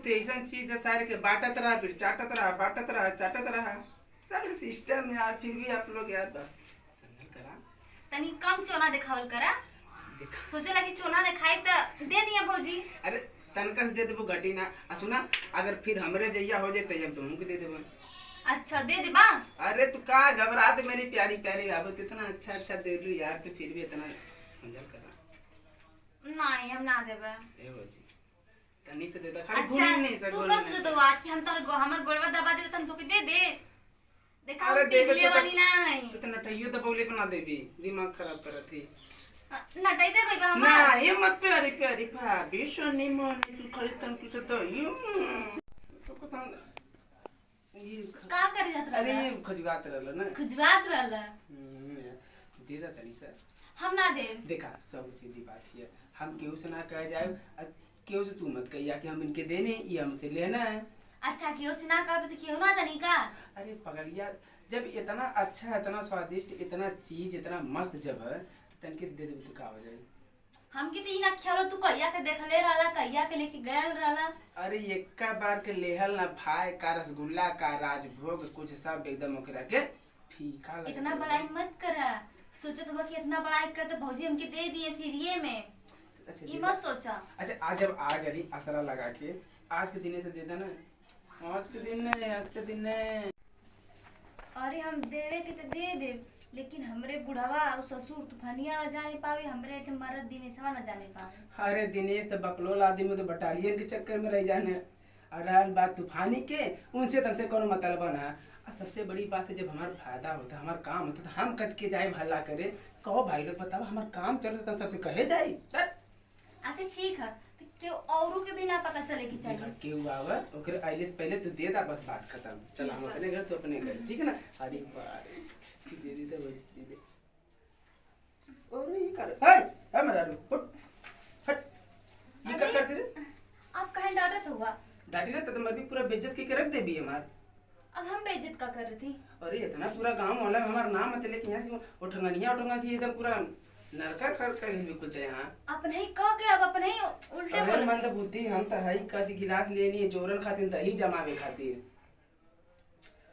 तो ऐसा चीज है सारे के बांटत रहा फिर चाटत रहा बांटत रहा चाटत रहा। सारे सिस्टम में यार फिर भी आप लोग यार समझल करा तनी कम चोना दिखावल करा। सोचेला कि चोना दिखाई त दे दिया भौजी। अरे तनका से दे देबो घटी ना। सुना अगर फिर हमरे जइया हो जाए तब तुमको दे देबो। अच्छा दे दे बा। अरे तू का घबरात मेरी प्यारी प्यारी आबत इतना अच्छा अच्छा दे लू यार तो फिर भी इतना समझल करा। नहीं हम ना देबे। ए भौजी तनी से दे दे खाली अच्छा भूल नहीं तू सको। कब से दवा कि हम तार हमर गोड़वा दबा देबे त हम तोके दे दे। देखा अरे हम देबे पिघले तो वाली ना है। तो नटइयो तो बोले बना देबी दिमाग खराब करत ही। नटाई दे भाई बा ना हमर। ये मत प्यारी प्यारी भाभी सोनी मोनी तू खाली तन कुछ तो यूं तो पता ये का करे जात अरे रहला? ये खजगात रहल ना। खुजवात रहला। दे दा तनी से। हम ना दे। देखा सब सीधी बात है हम केहू से ना कह जाए केहू से तू मत कहिया कि हम इनके देने ये हमसे लेना है। अच्छा क्यों से ना कहबे त क्यों ना जानी का? अरे पगड़िया जब इतना अच्छा इतना स्वादिष्ट इतना चीज इतना मस्त जब है तो तनके से दे दे तो का हो जाए। हमके तो ई ना ख्याल तू कहिया के देखले रहला कहिया के लेके गयल रहला। अरे एक्का बार के लेहल ना भाई का रसगुल्ला का राजभोग कुछ सब एकदम ओकरा के फीका लगे। इतना बड़ाई मत करा। सोचत हुआ कि इतना बड़ाई कर तो भौजी हमके दे दिए फिर ये में। अच्छा ई मत सोचा। अच्छा आज जब आ गई असरा लगा के आज के दिन तो दे देना। आज के दिन ने आज के दिन ने अरे हम देवे के तो दे दे लेकिन हमरे बुढ़ावा और ससुर तूफानिया न जाने पावे हमरे के मरद दिनेशवा न जाने पावे। अरे दिनेश तो बकलोल आदमी तो बटालियन के चक्कर में रह जाने और रहल बात तूफानी के उनसे तुमसे कोनो मतलब ना। और सबसे बड़ी बात है जब हमारा फायदा होता हमारा काम होता तो हम कद के जाए भला करे कहो भाई लोग बताओ हमारा काम चलता तुम सबसे कहे जाए। अच्छा ठीक है तो क्यों औरों के भी ना पता चले कि चाहिए। केहू आवे ओकरे आइले से पहले तू दे दा बस बात खत्म। चल हम अपने घर तो अपने घर ठीक है ना। अरे बारे दे दे दे दे और ये कर हे मेरा रू फट फट ये क्या करती रे? आप कहे डरत हुआ? डांटी रे तो मर भी पूरा बेइज्जत के रख देबी हमार। अब हम बेइज्जत का कर रही थी? अरे इतना पूरा गांव मोहल्ला में हमारा नाम मत लेके यहाँ वो ठंगनिया उठंगा थी एकदम पूरा नरका कर कर बिल्कुल से यहाँ। अपने ही कह के अब अपने ही उल्टे अरे बोल। मंद बुद्धि हम तो हई कदी गिलास लेनी जोरन खातिर दही जमावे खातिर।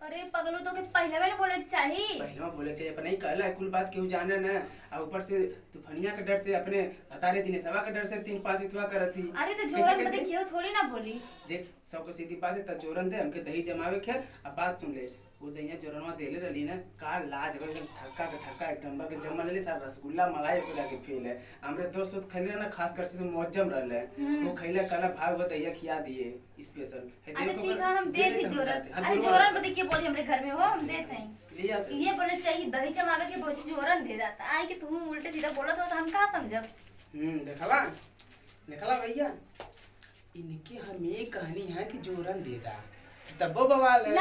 अरे पगलू तो के पहले वाले बोले चाहिए। पहले बोले चाहिए अपने ही कहला है कुल बात केहू जाने ना और ऊपर से तूफानिया के डर से अपने बता रहे दिने सवा के डर से 3-5 इतवा करत थी। अरे तो जोरन में देखियो थोड़ी ना बोली। देख सबको सीधी बात है त जोरन दे हमके दही जमावे खेल। अब बात सुन ले वो दहिया जोरनवा देले रहली ना का लाज एकदम थक्का के थक्का एक नंबर के जमा लेली सारा रसगुल्ला मलाई के लागे फेल है। हमरे दोस्त दोस्त खैले ना खास कर से मौजम रहले वो खैले काला भाग वो दहिया खिया दिए स्पेशल। अच्छा ठीक है हम दे दी जोरन। अरे जोरन में देखिए बोली हमरे घर में हो हम देते हैं। ये बोले चाहिए दही जमावे के भौजी जोरन दे जाता आई कि तुम उल्टे सीधा बोलत हो तो हम का समझब। देखला देखला भैया इनके हमें कहानी है कि जोरन दे दा तब बवाल है।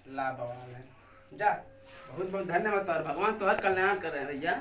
ला बवाल है जा बहुत बहुत धन्यवाद तोहर भगवान तोहर कल्याण कर रहे हैं भैया।